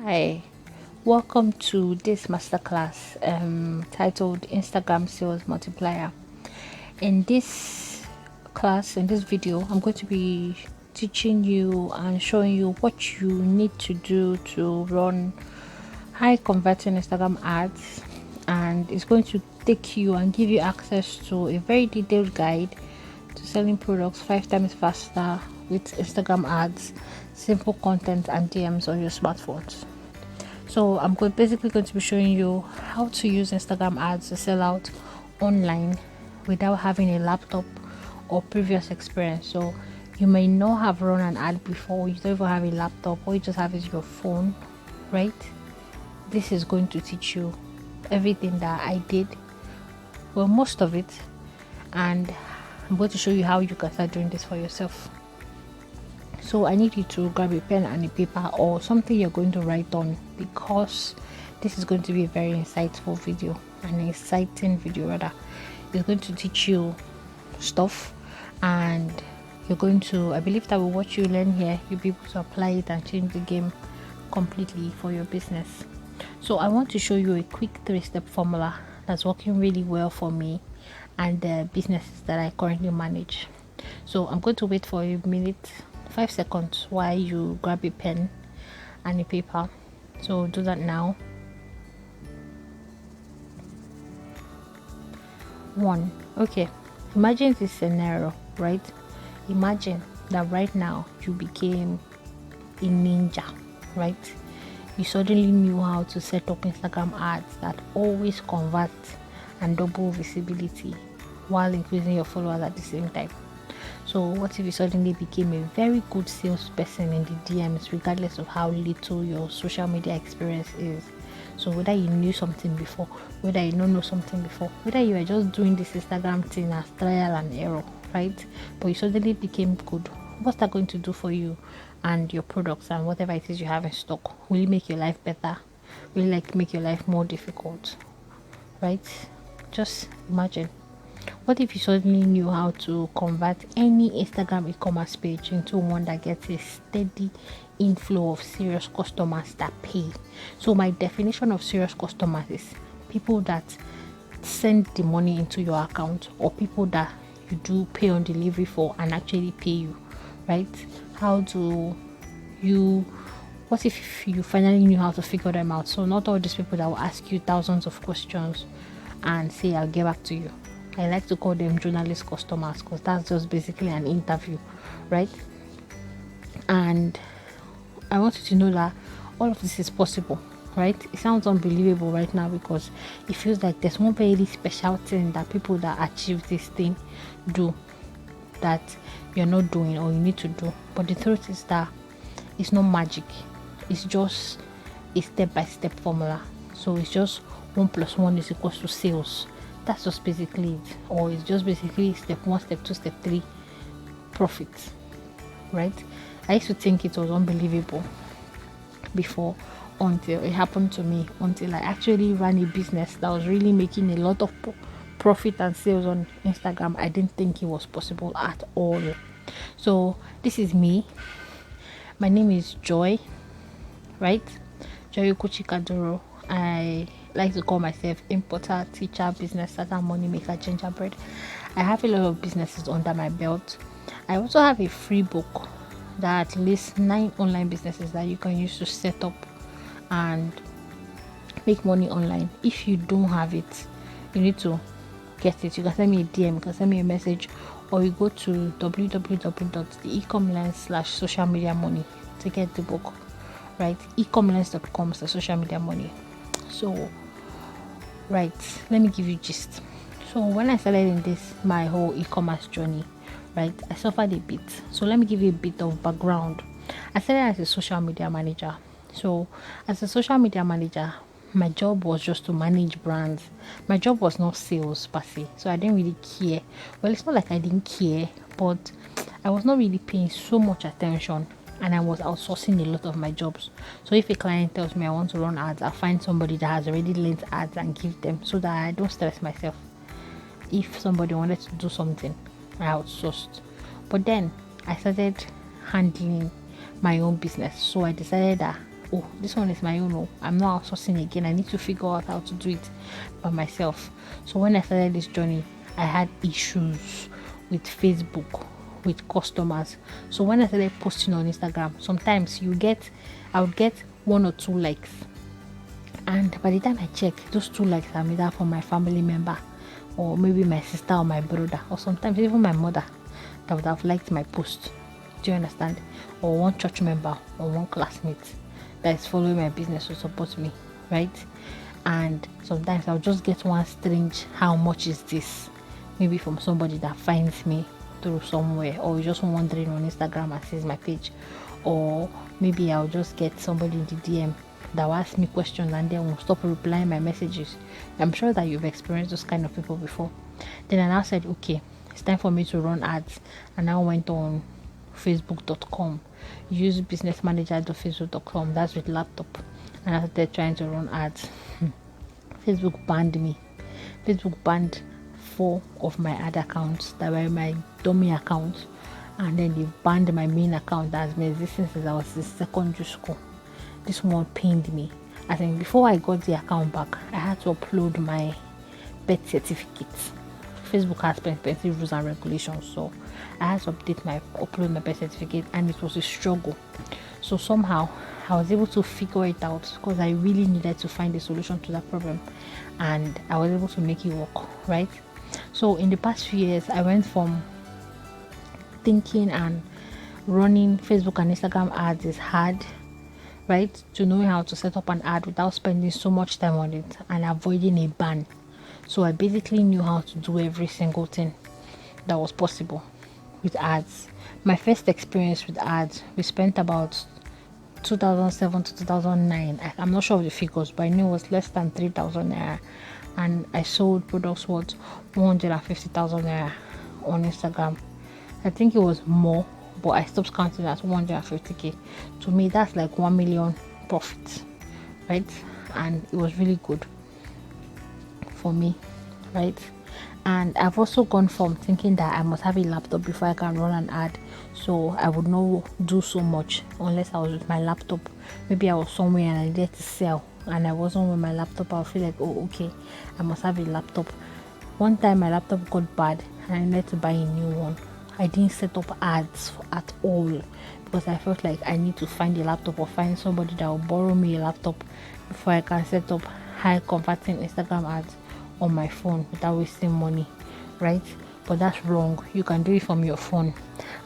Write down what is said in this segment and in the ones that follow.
Hi, welcome to this masterclass titled Instagram Sales Multiplier. In this in this video, I'm going to be teaching you and showing you what you need to do to run high converting Instagram ads, and it's going to take you and give you access to a very detailed guide to selling products 5 times faster with Instagram ads, simple content, and DMs on your smartphones. So basically going to be showing you how to use Instagram ads to sell out online without having a laptop or previous experience. So you may not have run an ad before, you don't even have a laptop, all you just have is your phone, right? This is going to teach you everything that I did, well, most of it, and I'm going to show you how you can start doing this for yourself. So I need you to grab a pen and a paper or something you're going to write on, because this is going to be a very insightful video, an exciting video rather. It's going to teach you stuff, and you're going to, I believe that with what you learn here, you'll be able to apply it and change the game completely for your business. So I want to show you a quick 3-step formula that's working really well for me and the businesses that I currently manage. So I'm going to wait for a minute, 5 seconds, while you grab a pen and a paper. So do that now. 1. Okay, imagine this scenario, right? Imagine that right now you became a ninja, right? You suddenly knew how to set up Instagram ads that always convert and double visibility while increasing your followers at the same time. So what if you suddenly became a very good salesperson in the DMs, regardless of how little your social media experience is? So whether you knew something before, whether you don't know something before, whether you were just doing this Instagram thing as trial and error, right? But you suddenly became good. What's that going to do for you and your products and whatever it is you have in stock? Will it make your life better? Will it make your life more difficult? Right? Just imagine. What if you suddenly knew how to convert any Instagram e-commerce page into one that gets a steady inflow of serious customers that pay? So my definition of serious customers is people that send the money into your account, or people that you do pay on delivery for and actually pay you, right? How do you what if you finally knew how to figure them out? So not all these people that will ask you thousands of questions and say I'll get back to you. I like to call them journalist customers, because that's just basically an interview, right? And I want you to know that all of this is possible, right? It sounds unbelievable right now because it feels like there's one very special thing that people that achieve this thing do that you're not doing or you need to do. But the truth is that it's not magic, it's just a step-by-step formula. So it's just 1 + 1 is equals to sales. That's just basically it. Or it's just basically step 1, step 2, step 3, profit, right? I used to think it was unbelievable before, until it happened to me, until I actually ran a business that was really making a lot of profit and sales on Instagram. I didn't think it was possible at all. So this is me. My name is Joy, right? Joy Kuchikaduro. I like to call myself importer, teacher, business starter, money maker, gingerbread. I have a lot of businesses under my belt. I also have a free book that lists 9 online businesses that you can use to set up and make money online. If you don't have it, you need to get it. You can send me a DM, you can send me a message, or you go to www.theecomlens.com/social media money to get the book, right? ecomlens.com/social media money. So right, let me give you gist. So when I started in this my whole e-commerce journey, right, I suffered a bit. So let me give you a bit of background. I started as a social media manager. So as a social media manager, my job was just to manage brands. My job was not sales per se, so I didn't really care. Well, it's not like I didn't care, but I was not really paying so much attention, and I was outsourcing a lot of my jobs. So if a client tells me I want to run ads, I'll find somebody that has already learned ads and give them, so that I don't stress myself. If somebody wanted to do something, I outsourced. But then I started handling my own business. So I decided that oh, this one is my own. Oh, I'm not outsourcing again. I need to figure out how to do it by myself. So when I started this journey, I had issues with Facebook, with customers. So when I started posting on Instagram, sometimes I would get 1 or 2 likes, and by the time I check, those 2 likes are either from my family member, or maybe my sister or my brother, or sometimes even my mother that would have liked my post. Do you understand? Or one church member or one classmate that is following my business to support me, right? And sometimes I'll just get one strange, how much is this? Maybe from somebody that finds me through somewhere, or just wandering on Instagram and sees my page. Or maybe I'll just get somebody in the DM that will ask me questions and then will stop replying my messages. I'm sure that you've experienced those kind of people before. Then I now said, okay, it's time for me to run ads. And I went on facebook.com, use businessmanager.facebook.com, that's with laptop, and I started trying to run ads. Facebook banned me. Facebook banned 4 of my ad accounts that were my dummy accounts, and then they banned my main account that's been existing since I was in secondary school. This one pained me. I think before I got the account back, I had to upload my birth certificate. Facebook has plenty rules and regulations, so I had to upload my birth certificate, and it was a struggle. So somehow I was able to figure it out, because I really needed to find a solution to that problem, and I was able to make it work, right? So in the past few years, I went from thinking and running Facebook and Instagram ads is hard, right, to knowing how to set up an ad without spending so much time on it and avoiding a ban. So I basically knew how to do every single thing that was possible with ads. My first experience with ads, we spent about 2007 to 2009. I'm not sure of the figures, but I knew it was less than 3,000 naira, and I sold products worth 150,000 naira on Instagram. I think it was more, but I stopped counting at 150k. To me, that's like 1 million profit, right? And it was really good for me, right? And I've also gone from thinking that I must have a laptop before I can run an ad, so I would not do so much unless I was with my laptop. Maybe I was somewhere and I needed to sell and I wasn't with my laptop. I'll feel like, oh, okay, I must have a laptop. One time my laptop got bad and I needed to buy a new one. I didn't set up ads at all, because I felt like I need to find a laptop or find somebody that will borrow me a laptop before I can set up high converting Instagram ads on my phone without wasting money, right? But that's wrong. You can do it from your phone.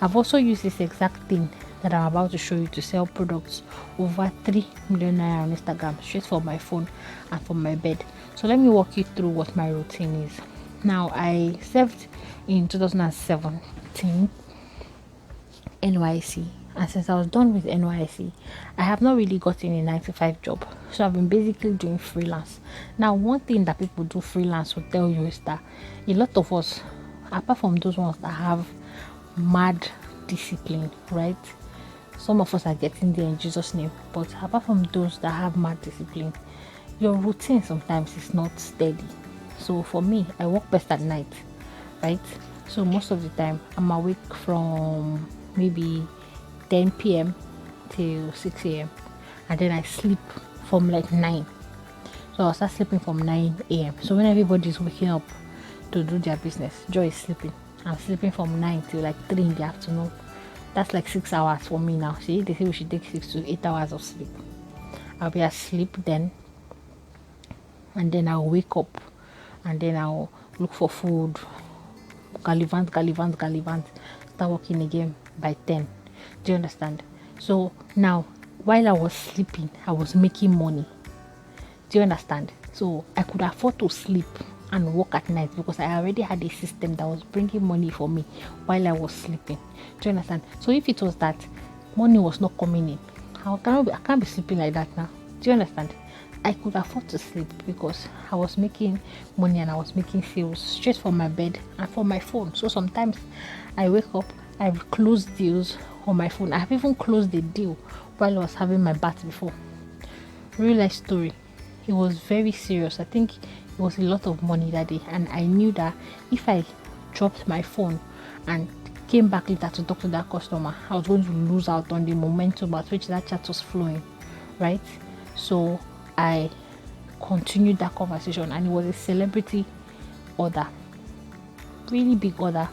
I've also used this exact thing that I'm about to show you to sell products over 3 million naira on Instagram, straight from my phone and from my bed. So let me walk you through what my routine is. Now, I served in 2017 NYC, and since I was done with NYC, I have not really gotten a 9 to 5 job, so I've been basically doing freelance. Now, one thing that people do freelance will tell you is that a lot of us, apart from those ones that have mad discipline, right? Some of us are getting there in Jesus' name, but apart from those that have mad discipline, your routine sometimes is not steady. So for me, I work best at night, right? So most of the time I'm awake from maybe 10 p.m. till 6 a.m. and then I sleep from like 9. So I'll start sleeping from 9 a.m. So when everybody's waking up to do their business, Joy is sleeping. I'm sleeping from 9 till like 3 in the afternoon. That's like 6 hours for me now. See, they say we should take 6 to 8 hours of sleep. I'll be asleep then, and then I'll wake up, and then I'll look for food, gallivant, start working again by 10. Do you understand? So now, while I was sleeping, I was making money. Do you understand? So I could afford to sleep and work at night because I already had a system that was bringing money for me while I was sleeping. Do you understand? So if it was that money was not coming in, I can't be sleeping like that now. Do you understand? I could afford to sleep because I was making money and I was making sales straight from my bed and from my phone. So sometimes I wake up, I've closed deals on my phone. I have even closed the deal while I was having my bath before. Real life story. It was very serious. I think it was a lot of money that day, and I knew that if I dropped my phone and came back later to talk to that customer, I was going to lose out on the momentum at which that chat was flowing, right? So I continued that conversation, and it was a celebrity order, really big order,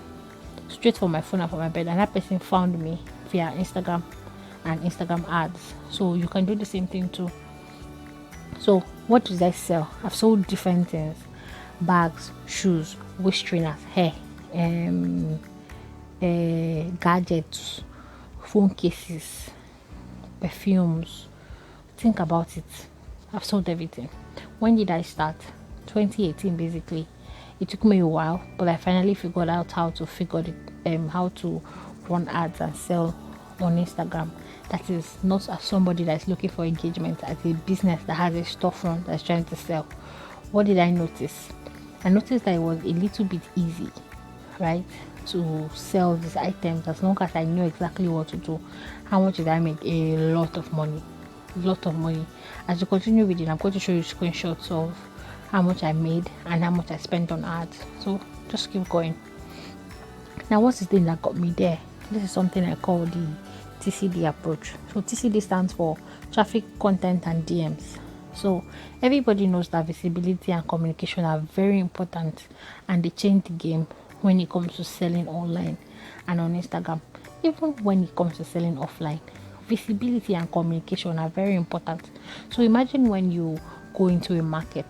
straight from my phone and from my bed. And that person found me via Instagram and Instagram ads. So you can do the same thing too. So what did I sell? I've sold different things: bags, shoes, waist trainers, hair, gadgets, phone cases, perfumes. Think about it. I've sold everything. When did I start? 2018 basically. It took me a while, but I finally figured out how to run ads and sell on Instagram. That is not as somebody that's looking for engagement, as a business that has a storefront that's trying to sell. What did I notice? I noticed that it was a little bit easy, right, to sell these items as long as I knew exactly what to do. How much did I make? A lot of money. Lot of money. As you continue reading, I'm going to show you screenshots of how much I made and how much I spent on ads. So just keep going. Now, what's the thing that got me there? This is something I call the TCD approach. So TCD stands for traffic, content, and DMs. So everybody knows that visibility and communication are very important, and they change the game when it comes to selling online and on Instagram. Even when it comes to selling offline, visibility and communication are very important. So imagine when you go into a market,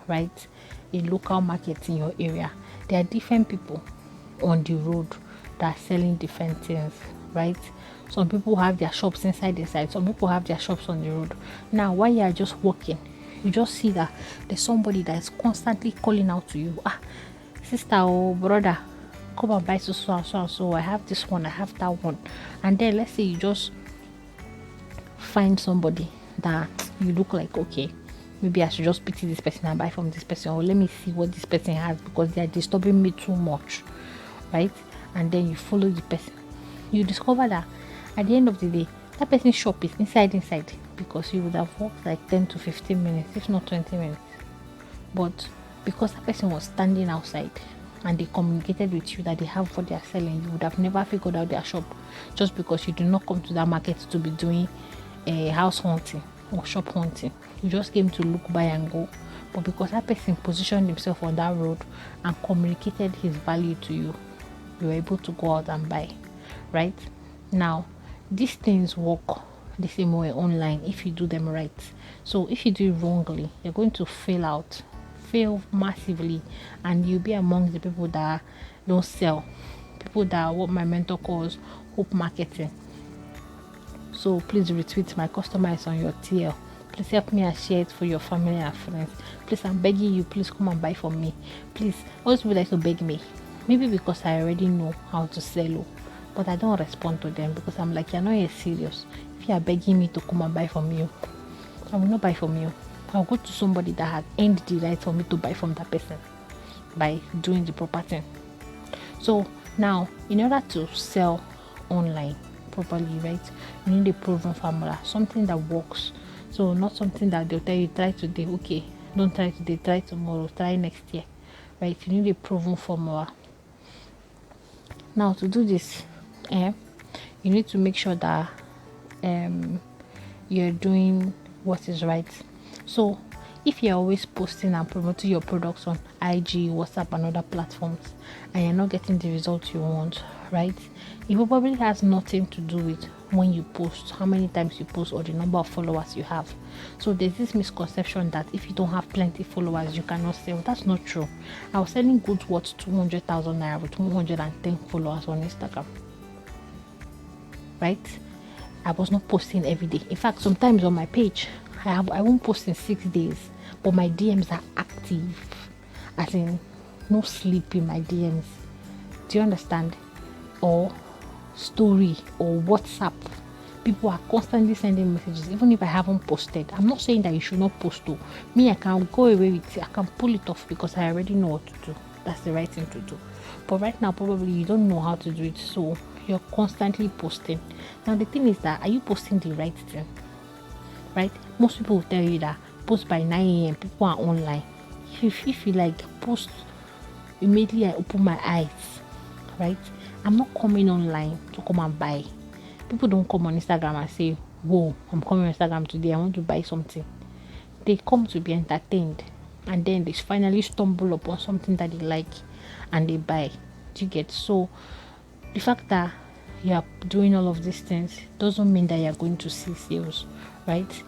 right? A local market in your area. There are different people on the road that are selling different things, right? Some people have their shops inside. Some people have their shops on the road. Now, while you are just walking, you just see that there's somebody that is constantly calling out to you. Sister or brother, come and buy so and so and so. I have this one, I have that one. And then let's say you just find somebody that you look like, okay, maybe I should just pity this person and buy from this person, or let me see what this person has because they are disturbing me too much, right? And then you follow the person. You discover that at the end of the day, that person's shop is inside, because you would have walked like 10 to 15 minutes, if not 20 minutes. But because that person was standing outside and they communicated with you that they have what they are selling, you would have never figured out their shop, just because you did not come to that market to be doing a house hunting or shop hunting. You just came to look, buy and go. But because that person positioned himself on that road and communicated his value to you, you were able to go out and buy, right? Now, these things work the same way online if you do them right. So if you do it wrongly, you're going to fail massively, and you'll be among the people that don't sell, people that are what my mentor calls hope marketing. So please retweet. My customer is on your TL. Please help me and share it for your family and friends. Please, I'm begging you, please come and buy from me. Please, always people like to beg me. Maybe because I already know how to sell, but I don't respond to them because I'm like, you're not yet serious. If you are begging me to come and buy from you, I will not buy from you. I'll go to somebody that has earned the right for me to buy from that person by doing the proper thing. So now, in order to sell online properly, right, you need a proven formula, something that works. So not something that they'll tell you, try today, okay, don't try today, try tomorrow, try next year, right? You need a proven formula. Now, to do this, you need to make sure that you're doing what is right. So if you're always posting and promoting your products on IG, WhatsApp, and other platforms, and you're not getting the results you want, right, it probably has nothing to do with when you post, how many times you post, or the number of followers you have. So there's this misconception that if you don't have plenty followers, you cannot sell. That's not true. I was selling goods worth 200,000 naira with 110 followers on Instagram, right? I was not posting every day. In fact, sometimes on my page, I won't post in 6 days, but my DMs are active, as in no sleep in my DMs. Do you understand? Or story or WhatsApp, people are constantly sending messages even if I haven't posted. I'm not saying that you should not post though. Me, I can go away with it. I can pull it off because I already know what to do. That's the right thing to do. But right now, probably you don't know how to do it, so you're constantly posting. Now the thing is that, are you posting the right thing? Right? Most people will tell you that post by 9 a.m. people are online. If you like post immediately, I open my eyes, right? I'm not coming online to come and buy. People don't come on Instagram and say, whoa, I'm coming on Instagram today, I want to buy something. They come to be entertained, and then they finally stumble upon something that they like and they buy. Do you get? So the fact that you are doing all of these things doesn't mean that you're going to see sales, right?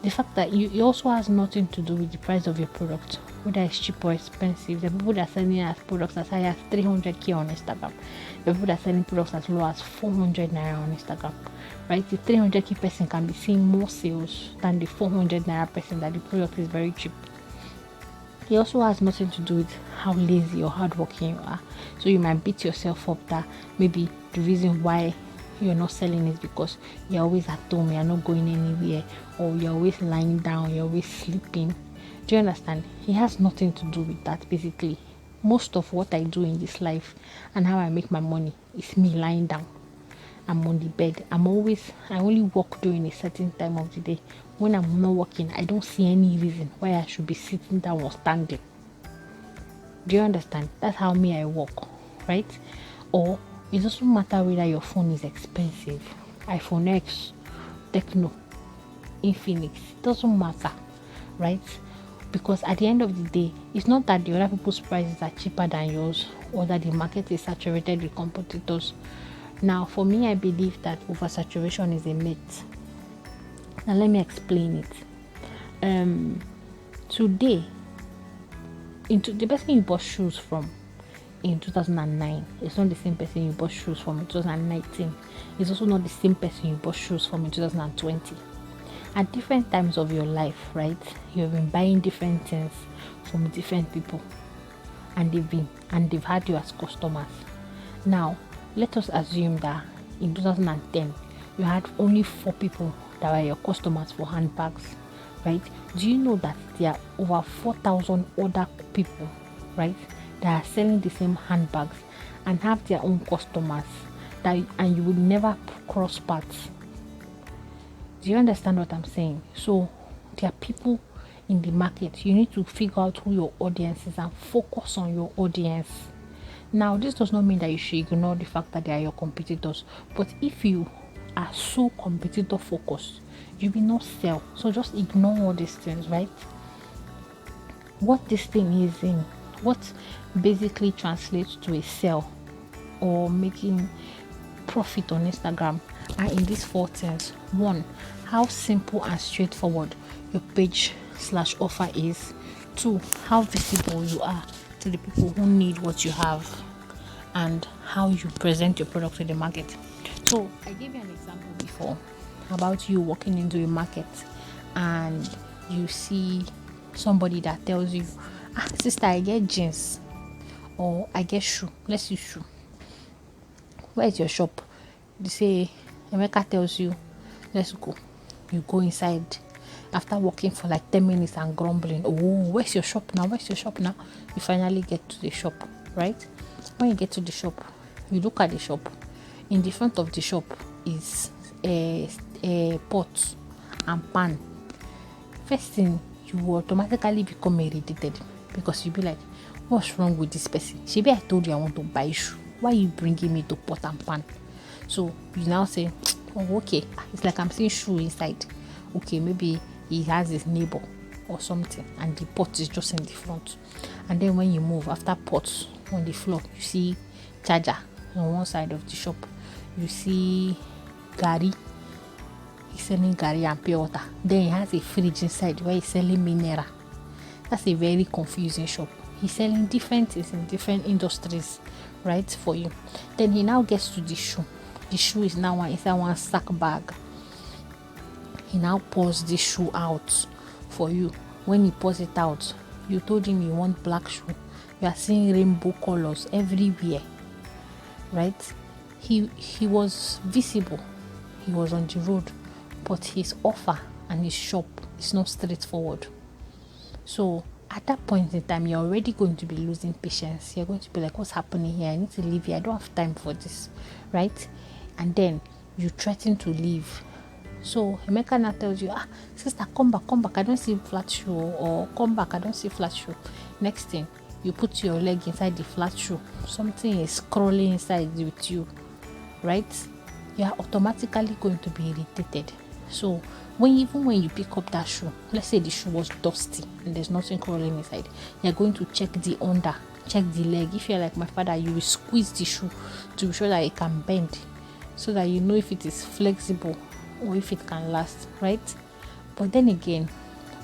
The fact that it also has nothing to do with the price of your product, whether it's cheap or expensive. The people that are selling as products as high as 300k on Instagram, the people that are selling products as low as 400 naira on Instagram, right? The 300k person can be seeing more sales than the 400 naira person that the product is very cheap. It also has nothing to do with how lazy or hardworking you are. So you might beat yourself up that maybe the reason why you're not selling is because you're always at home, you're not going anywhere, or you're always lying down, you're always sleeping. Do you understand? It has nothing to do with that. Basically, most of what I do in this life and how I make my money is me lying down. I'm on the bed. I only work during a certain time of the day. When I'm not working, I don't see any reason why I should be sitting down or standing. Do you understand? That's how I work, right? Or it doesn't matter whether your phone is expensive, iPhone X, Techno, Infinix, it doesn't matter, right? Because at the end of the day, it's not that the other people's prices are cheaper than yours or that the market is saturated with competitors. Now, for me, I believe that oversaturation is a myth. Now, let me explain it. Today, the person you bought shoes from in 2009 is not the same person you bought shoes from in 2019. It's also not the same person you bought shoes from in 2020. At different times of your life, right? You've been buying different things from different people, and they've had you as customers. Now, let us assume that in 2010 you had only 4 people that were your customers for handbags, right? Do you know that there are over 4,000 other people, right, that are selling the same handbags and have their own customers and you would never cross paths? Do you understand what I'm saying? So there are people in the market. You need to figure out who your audience is and focus on your audience. Now, this does not mean that you should ignore the fact that they are your competitors. But if you are so competitor focused, you will not sell. So just ignore all these things, right? What this thing is in, what basically translates to a sell or making profit on Instagram are in these 4 things. 1, how simple and straightforward your page/offer is. 2, how visible you are to the people who need what you have, and how you present your product to the market. So I gave you an example before about you walking into a market and you see somebody that tells you, sister, I get jeans or I get shoe. Let's use shoe. Where is your shop? They say, Emeka tells you, let's go. You go inside. After walking for like 10 minutes and grumbling, where's your shop now? Where's your shop now? You finally get to the shop, right? When you get to the shop, you look at the shop. In the front of the shop is a pot and pan. First thing, you will automatically become irritated because you'll be like, what's wrong with this person? Shebi, I told you I want to buy shoe. Why are you bringing me to pot and pan? So you now say, okay, it's like I'm seeing shoe inside. Okay, maybe he has his neighbor or something and the pot is just in the front. And then when you move, after pots on the floor, you see charger on one side of the shop. You see Gary. He's selling Gary and pure water. Then he has a fridge inside where he's selling mineral. That's a very confusing shop. He's selling different things in different industries, right, for you. Then he now gets to the shoe. The shoe is now inside one sack bag. He now pours this shoe out for you. When he pours it out, you told him you want black shoe. You are seeing rainbow colors everywhere, right? He was visible. He was on the road, but his offer and his shop is not straightforward. So at that point in time, you're already going to be losing patience. You're going to be like, what's happening here? I need to leave here. I don't have time for this, right? And then you threaten to leave. So Emeka now tells you, sister, come back, I don't see flat shoe, or come back, I don't see flat shoe. Next thing, you put your leg inside the flat shoe. Something is crawling inside with you, right? You are automatically going to be irritated. So even when you pick up that shoe, let's say the shoe was dusty and there's nothing crawling inside, you're going to check the under, check the leg. If you're like my father, you will squeeze the shoe to be sure that it can bend, so that you know if it is flexible or if it can last, right? But then again,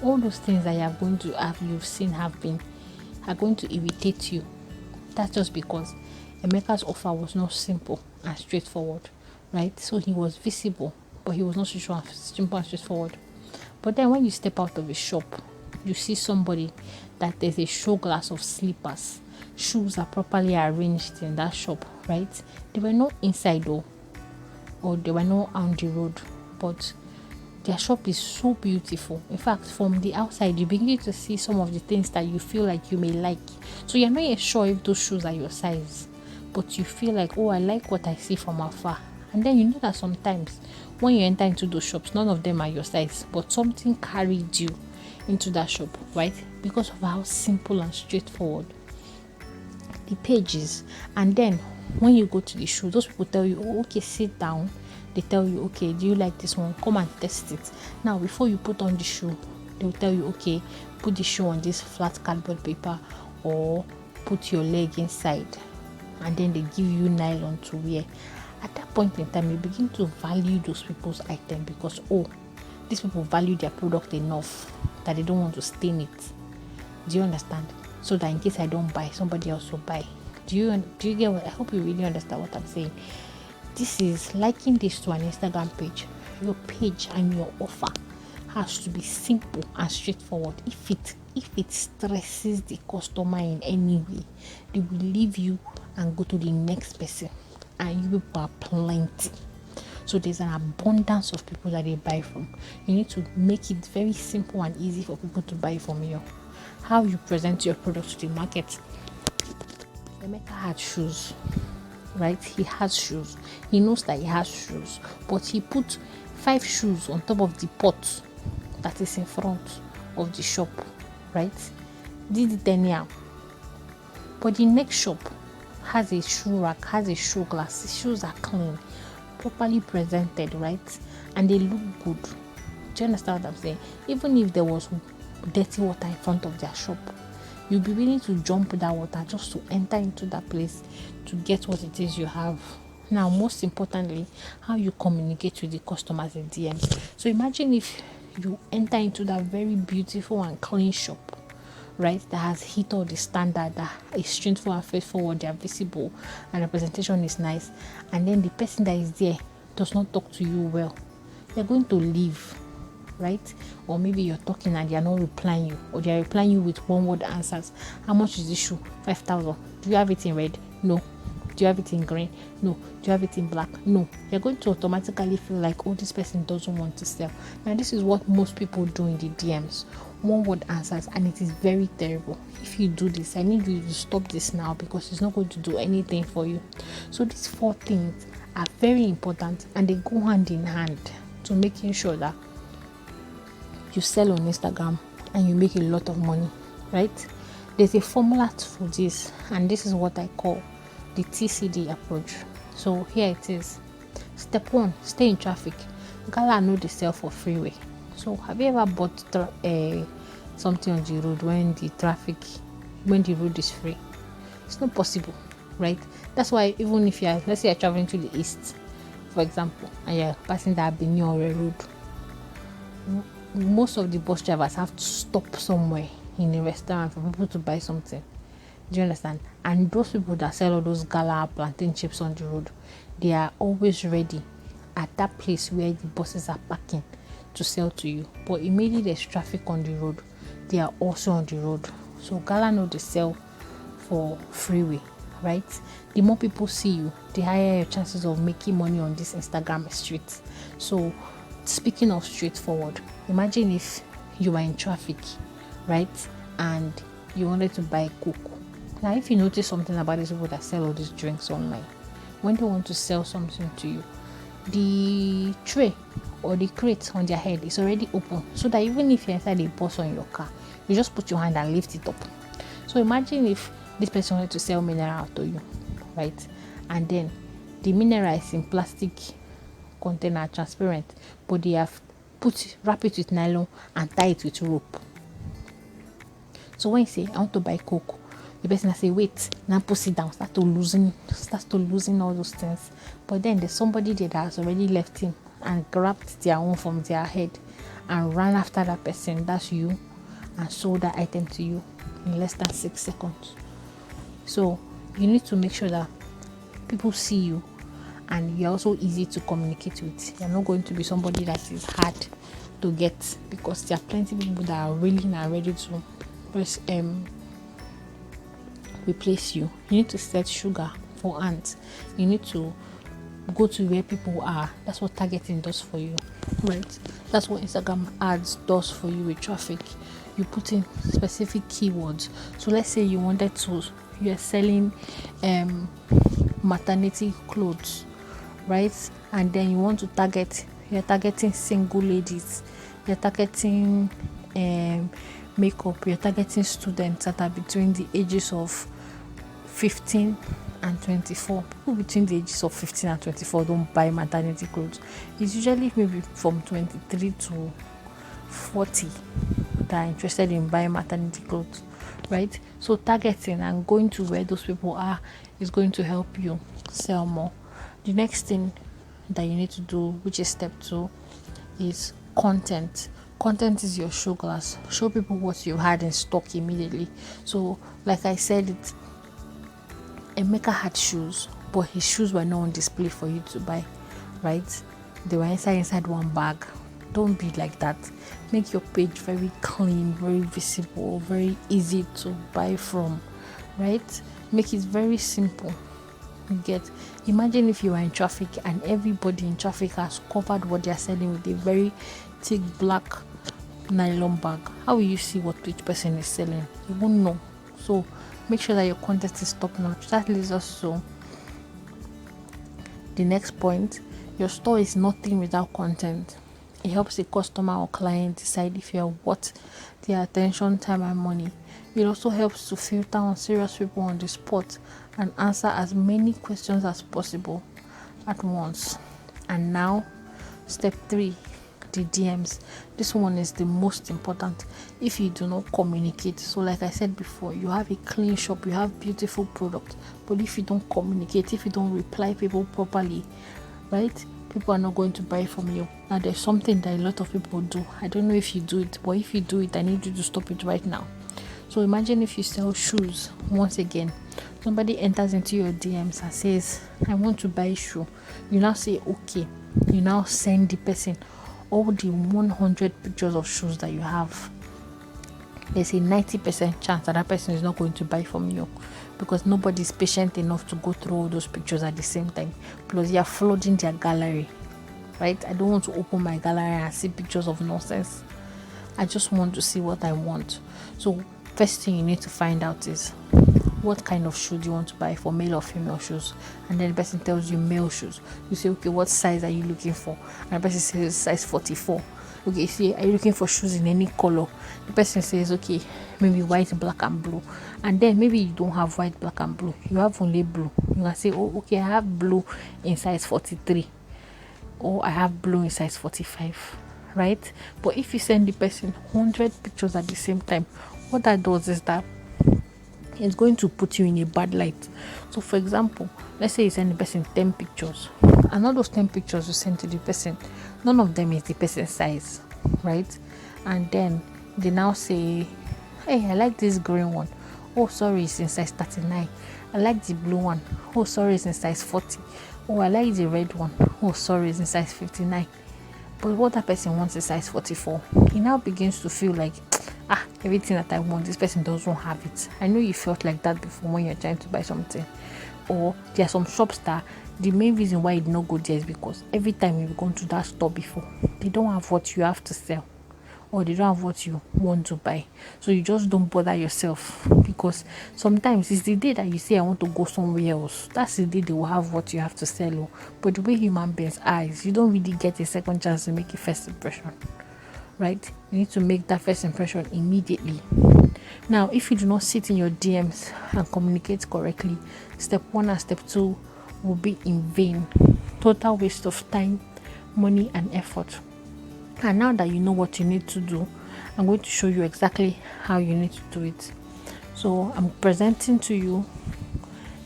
all those things that you've seen are going to irritate you. That's just because Emeka's offer was not simple and straightforward, right? So he was visible, but he was not simple and straightforward. But then when you step out of a shop, you see somebody that there's a show glass of slippers. Shoes are properly arranged in that shop, right? They were not inside though, or they were not on the road, but their shop is so beautiful. In fact, from the outside, you begin to see some of the things that you feel like you may like. So you're not yet sure if those shoes are your size, but you feel like, oh, I like what I see from afar. And then you know that sometimes when you enter into those shops, none of them are your size, but something carried you into that shop, right? Because of how simple and straightforward the page is. And then when you go to the shoe, those people tell you, oh, okay, sit down. They tell you, okay, do you like this one? Come and test it. Now, before you put on the shoe, they'll tell you, okay, put the shoe on this flat cardboard paper or put your leg inside. And then they give you nylon to wear. At that point in time, you begin to value those people's item because, oh, these people value their product enough that they don't want to stain it. Do you understand? So that in case I don't buy, somebody else will buy. Do you get what? I hope you really understand what I'm saying. This is liking this to an Instagram page. Your page and your offer has to be simple and straightforward. If it stresses the customer in any way, they will leave you and go to the next person, and you people are plenty. So there's an abundance of people that they buy from. You need to make it very simple and easy for people to buy from you. How you present your product to the market. Emeka had shoes. Right, he has shoes. He knows that he has shoes, but he put 5 shoes on top of the pot that is in front of the shop, right? Did it anyhow. But the next shop has a shoe rack, has a shoe glass. The shoes are clean, properly presented, right? And they look good. Do you understand what I'm saying? Even if there was dirty water in front of their shop, you'll be willing to jump that water just to enter into that place to get what it is you have. Now, most importantly, how you communicate with the customers in DMs. So imagine if you enter into that very beautiful and clean shop, right, that has hit all the standard, that is straightforward and straightforward, they are visible, and the presentation is nice, and then the person that is there does not talk to you well. You're going to leave, right? Or maybe you're talking and they're not replying you, or they're replying you with one word answers. How much is this shoe? 5,000. Do you have it in red? No. Do you have it in green? No. Do you have it in black? No. You're going to automatically feel like, oh, this person doesn't want to sell. Now, this is what most people do in the DMs. One word answers, and it is very terrible. If you do this, I need you to stop this now, because it's not going to do anything for you. So these 4 things are very important, and they go hand in hand to making sure that you sell on Instagram and you make a lot of money, right? There's a formula for this, and this is what I call the TCD approach. So here it is. Step 1, stay in traffic. Gala know they sell for freeway. So have you ever bought something on the road when the road is free? It's not possible, right? That's why even if let's say you're traveling to the east, for example, and you're passing that Benin road, most of the bus drivers have to stop somewhere in a restaurant for people to buy something. Do you understand? And those people that sell all those gala plantain chips on the road, they are always ready at that place where the buses are parking to sell to you. But immediately there's traffic on the road, they are also on the road. So gala know they sell for freeway, right? The more people see you, the higher your chances of making money on this Instagram street. So speaking of straightforward, imagine if you were in traffic, right, and you wanted to buy Coke. Now, if you notice something about these people that sell all these drinks online, when they want to sell something to you, the tray or the crate on their head is already open, so that even if you're inside a bus or in your car, you just put your hand and lift it up. So imagine if this person wanted to sell mineral to you, right, and then the mineral is in plastic container, transparent, but they have wrap it with nylon and tie it with rope. So when you say, I want to buy Coke, the person will say, wait, now put it down, start to losing all those things. But then there's somebody there that has already left him and grabbed their own from their head and ran after that person, that's you, and sold that item to you in less than 6 seconds. So you need to make sure that people see you and you're also easy to communicate with. You're not going to be somebody that is hard to get, because there are plenty of people that are willing and ready to replace you. You need to set sugar for ants. You need to go to where people are. That's what targeting does for you, right? That's what Instagram ads does for you with traffic. You put in specific keywords. So let's say you're selling maternity clothes, right? And then you want to you're targeting single ladies, you're targeting makeup, you're targeting students that are between the ages of 15 and 24. People between the ages of 15 and 24 don't buy maternity clothes. It's usually maybe from 23 to 40 that are interested in buying maternity clothes, right? So targeting and going to where those people are is going to help you sell more. The next thing that you need to do, which is step 2, is content. Content is your show glass. Show people what you had in stock immediately. So like I said, Emeka had shoes, but his shoes were not on display for you to buy, right? They were inside one bag. Don't be like that. Make your page very clean, very visible, very easy to buy from, right? Make it very simple. Imagine if you are in traffic and everybody in traffic has covered what they are selling with a very thick black nylon bag. How will you see what each person is selling? You won't know. So make sure that your content is top notch. That leads us to the next point. Your store is nothing without content. It helps a customer or client decide if you're worth their attention, time, and money. It also helps to filter on serious people on the spot and answer as many questions as possible at once. And now, step 3, the DMs. This one is the most important. If you do not communicate, so like I said before, you have a clean shop, you have beautiful product, but if you don't communicate, if you don't reply people properly, right, people are not going to buy from you. Now there's something that a lot of people do. I don't know if you do it, but if you do it, I need you to stop it right now. So imagine if you sell shoes. Once again, somebody enters into your DMs and says, I want to buy a shoe. You now say okay. You now send the person all the 100 pictures of shoes that you have. There's a 90% chance that person is not going to buy from you, because nobody is patient enough to go through all those pictures at the same time. Plus, you are flooding their gallery, right? I don't want to open my gallery and see pictures of nonsense. I just want to see what I want. So first thing you need to find out is what kind of shoe do you want to buy, for male or female shoes. And then the person tells you male shoes. You say, okay, what size are you looking for? And the person says size 44. Okay, you say, are you looking for shoes in any color? The person says, okay, maybe white, black, and blue. And then maybe you don't have white, black, and blue. You have only blue. You can say, oh, okay, I have blue in size 43. Or I have blue in size 45. Right? But if you send the person 100 pictures at the same time, what that does is that it's going to put you in a bad light. So for example, let's say you send the person 10 pictures, and all those 10 pictures you send to the person, none of them is the person's size, right? And then they now say, hey, I like this green one. Oh, sorry, it's in size 39. I like the blue one. Oh, sorry, it's in size 40. Oh, I like the red one. Oh, sorry, it's in size 59. But what that person wants is size 44. He now begins to feel like, everything that I want, this person doesn't have it. I know you felt like that before when you're trying to buy something. Or there are some shops that the main reason why you do not go there is because every time you've gone to that store before, they don't have what you have to sell, or they don't have what you want to buy. So you just don't bother yourself, because sometimes it's the day that you say I want to go somewhere else, that's the day they will have what you have to sell. But the way human beings are, you don't really get a second chance to make a first impression, right? You need to make that first impression immediately. Now, if you do not sit in your DMs and communicate correctly, step 1 and step 2 will be in vain. Total waste of time, money, and effort. And now that you know what you need to do, I'm going to show you exactly how you need to do it. So I'm presenting to you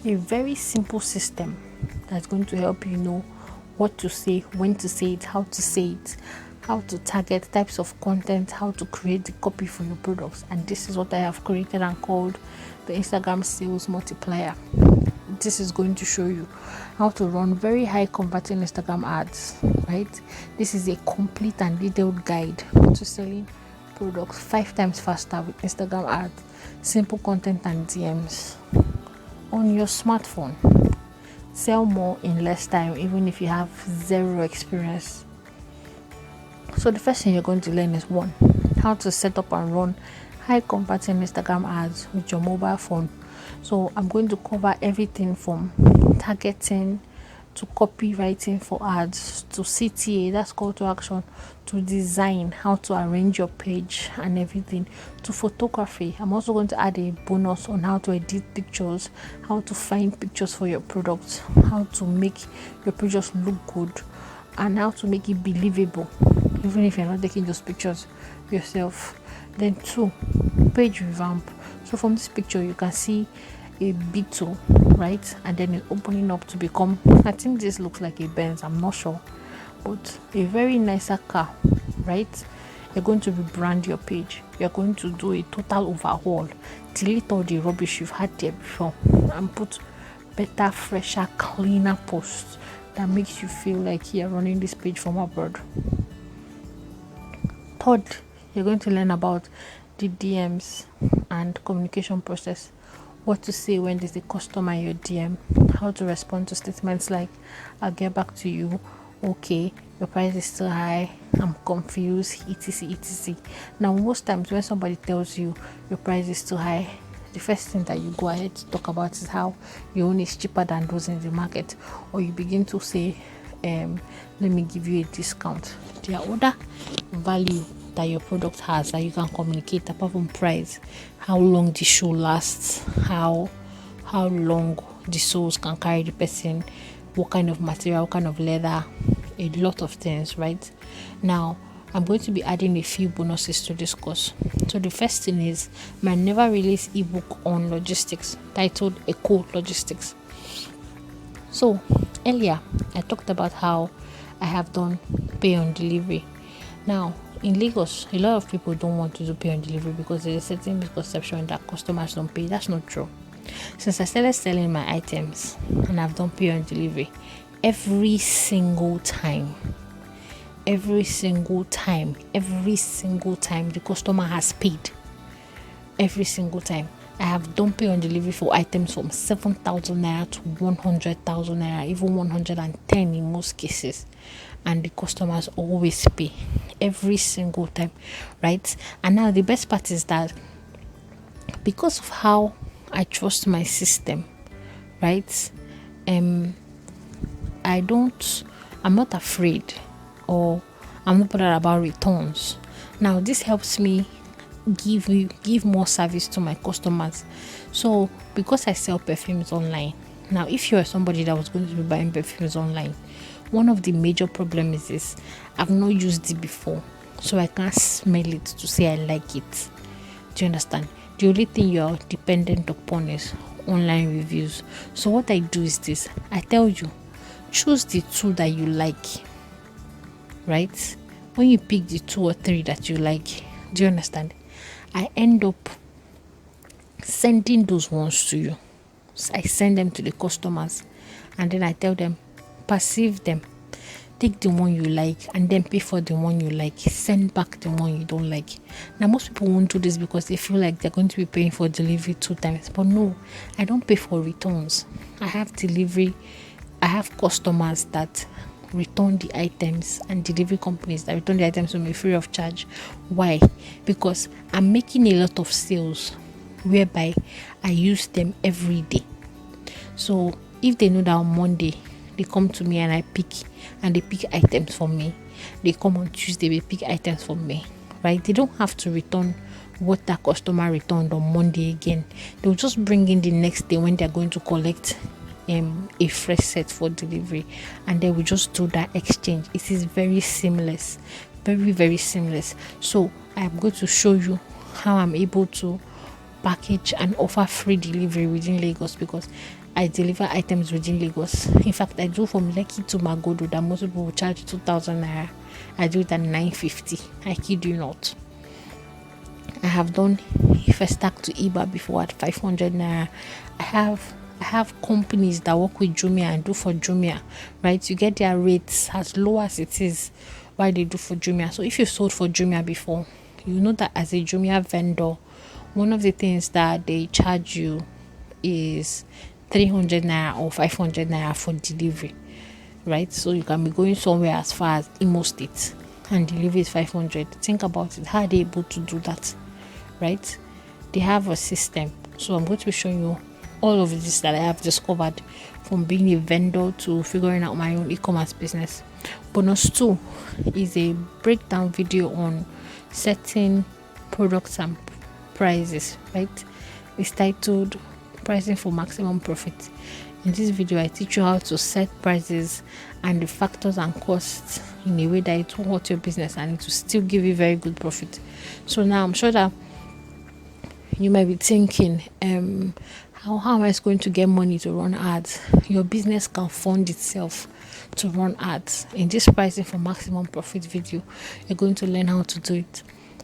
a very simple system that's going to help you know what to say, when to say it, how to target types of content, how to create the copy for your products. And this is what I have created and called the Instagram Sales Multiplier. This is going to show you how to run very high converting Instagram ads, right? This is a complete and detailed guide to selling products 5 times faster with Instagram ads, simple content and DMs on your smartphone. Sell more in less time, even if you have zero experience. So the first thing you're going to learn is 1, how to set up and run high converting Instagram ads with your mobile phone. So I'm going to cover everything from targeting to copywriting for ads to CTA, that's call to action, to design, how to arrange your page and everything, to photography. I'm also going to add a bonus on how to edit pictures, how to find pictures for your products, how to make your pictures look good, and how to make it believable even if you're not taking those pictures yourself. Then 2, page revamp. So from this picture you can see a Beetle, right? And then it's opening up to become, I think this looks like a Benz, I'm not sure, but a very nicer car, right? You're going to rebrand your page. You're going to do a total overhaul, delete all the rubbish you've had there before, and put better, fresher, cleaner posts that makes you feel like you're running this page from abroad. 3rd, you're going to learn about the DMs and communication process. What to say when there's a customer in your DM, how to respond to statements like, I'll get back to you, okay, your price is still high, I'm confused, etc. Now most times when somebody tells you your price is too high, the first thing that you go ahead to talk about is how your own is cheaper than those in the market, or you begin to say, let me give you a discount. There are other value that your product has that you can communicate apart from price. How long the show lasts, how long the soles can carry the person, what kind of material, what kind of leather, a lot of things, right? Now I'm going to be adding a few bonuses to this course. So the first thing is my never released ebook on logistics titled Eco Logistics. So earlier I talked about how I have done pay on delivery. Now in Lagos, a lot of people don't want to do pay on delivery because there's a certain misconception that customers don't pay. That's not true. Since I started selling my items and I've done pay on delivery, every single time the customer has paid. Every single time. I have done pay on delivery for items from 7,000 naira to 100,000 naira, even 110 in most cases, and the customers always pay every single time, right? And now the best part is that because of how I trust my system, right? I'm not afraid, or I'm not bothered about returns. Now this helps me give more service to my customers. So because I sell perfumes online, now if you're somebody that was going to be buying perfumes online, one of the major problems is I've not used it before, so I can't smell it to say I like it. Do you understand? The only thing you're dependent upon is online reviews. So what I do is this: I tell you, choose the 2 that you like, right? When you pick the 2 or 3 that you like, do you understand? I end up sending those ones to you. So I send them to the customers, and then I tell them, perceive them, take the one you like, and then pay for the one you like. Send back the one you don't like. Now most people won't do this because they feel like they're going to be paying for delivery 2 times, but no, I don't pay for returns. I have customers that return the items and delivery companies that return the items to me free of charge. Why? Because I'm making a lot of sales whereby I use them every day. So if they know that on Monday they come to me and they pick items for me, they come on Tuesday, they pick items for me, right? They don't have to return what that customer returned on Monday again. They'll just bring in the next day when they're going to collect a fresh set for delivery, and then we just do that exchange. It is very seamless, Very, very seamless. So I am going to show you how I'm able to package and offer free delivery within Lagos, because I deliver items within Lagos. In fact, I do from Lekki to Magodo that most people will charge 2,000 naira. I do it at 950. I kid you not. I have done Festac to Iba before at 500 naira. I have companies that work with Jumia and do for Jumia, right? You get their rates as low as it is why they do for Jumia. So if you sold for Jumia before, you know that as a Jumia vendor, one of the things that they charge you is 300 naira or 500 naira for delivery, right? So you can be going somewhere as far as Imo State and delivery is 500. Think about it. How are they able to do that, right? They have a system. So I'm going to be showing you all of this that I have discovered from being a vendor to figuring out my own e-commerce business. Bonus 2 is a breakdown video on setting products and prices, right? It's titled Pricing for Maximum Profit. In this video, I teach you how to set prices and the factors and costs in a way that it will hurt your business and it will still give you very good profit. So now I'm sure that you might be thinking, how am I going to get money to run ads? Your business can fund itself to run ads. In this Pricing for Maximum Profit video, you're going to learn how to do it.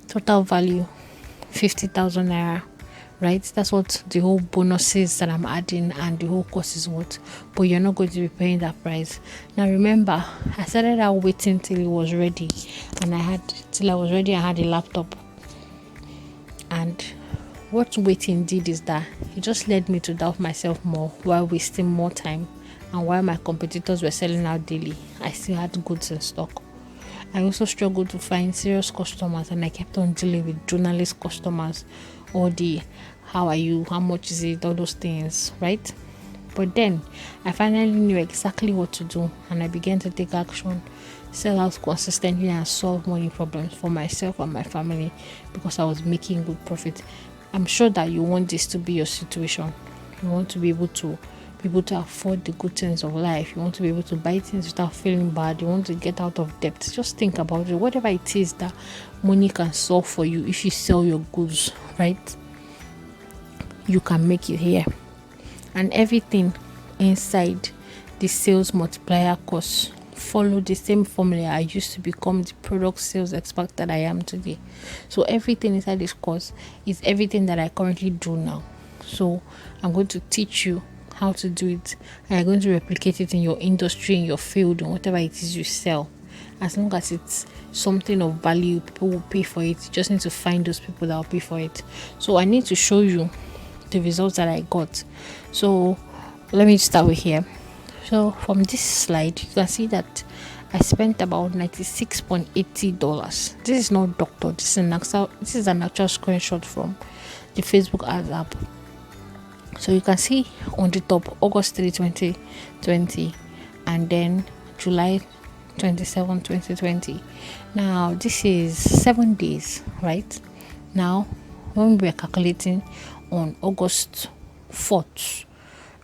Total value 50,000 naira, right? That's what the whole bonuses that I'm adding and the whole course is what, but you're not going to be paying that price. Now remember, I started out waiting till it was ready, and I had a laptop. And what waiting did is that it just led me to doubt myself more while wasting more time, and while my competitors were selling out daily, I still had goods in stock. I also struggled to find serious customers, and I kept on dealing with journalist customers, all the how are you, how much is it, all those things, right? But then I finally knew exactly what to do, and I began to take action, sell out consistently, and solve money problems for myself and my family because I was making good profit. I'm sure that you want this to be your situation. You want to be able to afford the good things of life. You want to be able to buy things without feeling bad. You want to get out of debt. Just think about it. Whatever it is that money can solve for you, if you sell your goods, right, you can make it here. And everything inside the sales multiplier course follow the same formula I used to become the product sales expert that I am today. So everything inside this course is everything that I currently do now. So I'm going to teach you how to do it, and you're going to replicate it in your industry, in your field, and whatever it is you sell. As long as it's something of value, people will pay for it. You just need to find those people that will pay for it. So I need to show you the results that I got. So let me start with here. So from this slide, you can see that I spent about $96.80. This is not doctor. This is an actual screenshot from the Facebook ads app. So you can see on the top, August 3, 2020, and then July 27, 2020. Now this is 7 days, right? Now when we were calculating on August 4th,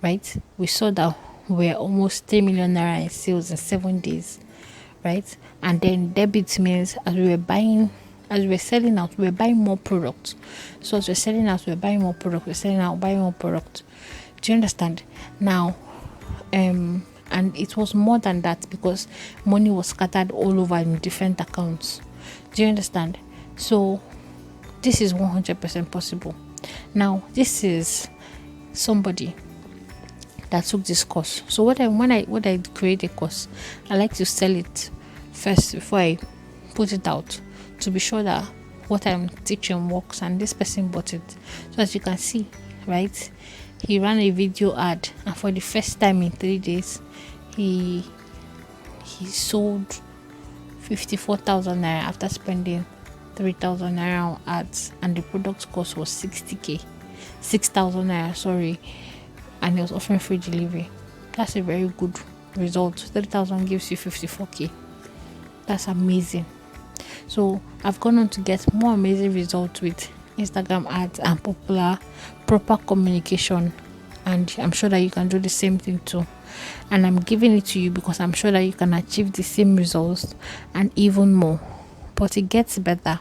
right, we saw that we're almost 3 million naira in sales in 7 days, right? And then debit means as we were selling out, we were buying more products. So as we're selling out, we're buying more products. We're selling out, buying more products. Do you understand? Now, and it was more than that because money was scattered all over in different accounts. Do you understand? So this is 100% possible. Now, this is somebody that took this course. So when I create a course, I like to sell it first before I put it out, to be sure that what I'm teaching works, and this person bought it. So as you can see, right, he ran a video ad, and for the first time in 3 days, he sold 54,000 naira after spending 3,000 naira on ads, and the product cost was 6,000 naira, sorry, and he was offering free delivery. That's a very good result. 3,000 gives you 54k. That's amazing. So I've gone on to get more amazing results with Instagram ads and proper communication, and I'm sure that you can do the same thing too. And I'm giving it to you because I'm sure that you can achieve the same results and even more but it gets better.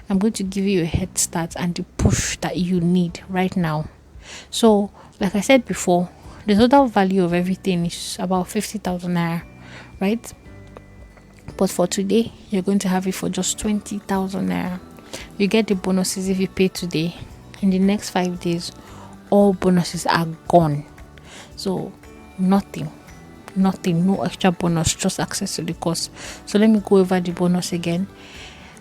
I'm going to give you a head start and the push that you need right now. So, like I said before, the total value of everything is about 50,000 naira, right? But for today, you're going to have it for just 20,000 naira. You get the bonuses if you pay today. In the next 5 days, all bonuses are gone. So, nothing, no extra bonus, just access to the course. So, let me go over the bonus again.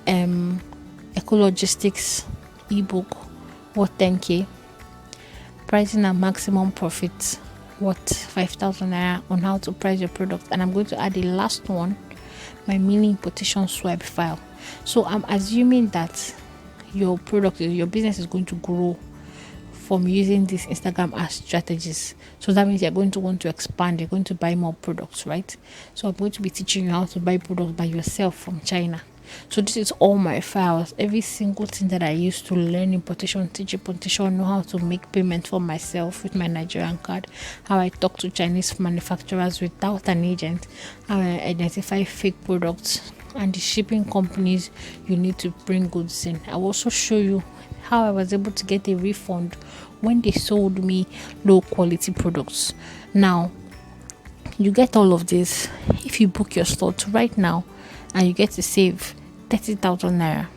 Eco Logistics ebook worth 10k. Pricing and maximum profits worth 5,000 naira on how to price your product. And I'm going to add the last one, my mini quotation swipe file. So I'm assuming that your product, your business is going to grow from using these Instagram ad strategies. So that means you're going to want to expand, you're going to buy more products, right? So I'm going to be teaching you how to buy products by yourself from China. So this is all my files, every single thing that I used to learn importation, teach importation, know how to make payment for myself with my Nigerian card, how I talk to Chinese manufacturers without an agent, how I identify fake products, and the shipping companies you need to bring goods in. I will also show you how I was able to get a refund when they sold me low quality products. Now, you get all of this if you book your slot right now, and you get to save 30,000 naira,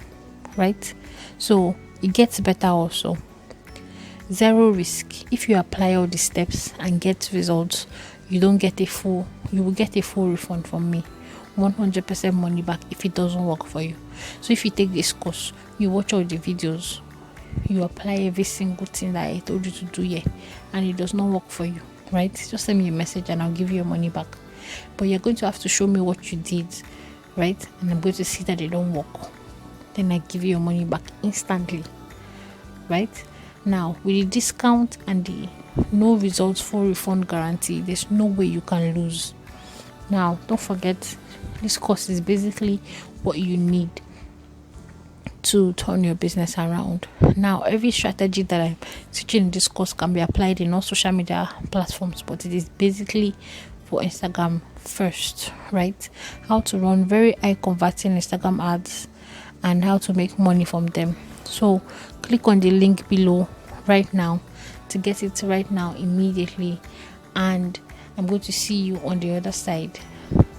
right? So it gets better also. Zero risk. If you apply all the steps and get results, you will get a full refund from me. 100% money back if it doesn't work for you. So if you take this course, you watch all the videos, you apply every single thing that I told you to do here, and it does not work for you, right? Just send me a message and I'll give you your money back. But you're going to have to show me what you did, right? And I'm going to see that they don't work. Then I give you your money back instantly, right? Now, with the discount and the no results full refund guarantee, there's no way you can lose. Now, don't forget, this course is basically what you need to turn your business around. Now, every strategy that I'm teaching in this course can be applied in all social media platforms, but it is basically for Instagram first, right? How to run very high converting Instagram ads and how to make money from them. So click on the link below right now to get it right now immediately, and I'm going to see you on the other side.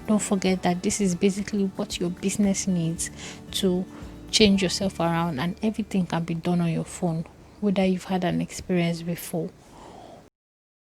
Don't forget that this is basically what your business needs to change yourself around, and everything can be done on your phone, whether you've had an experience before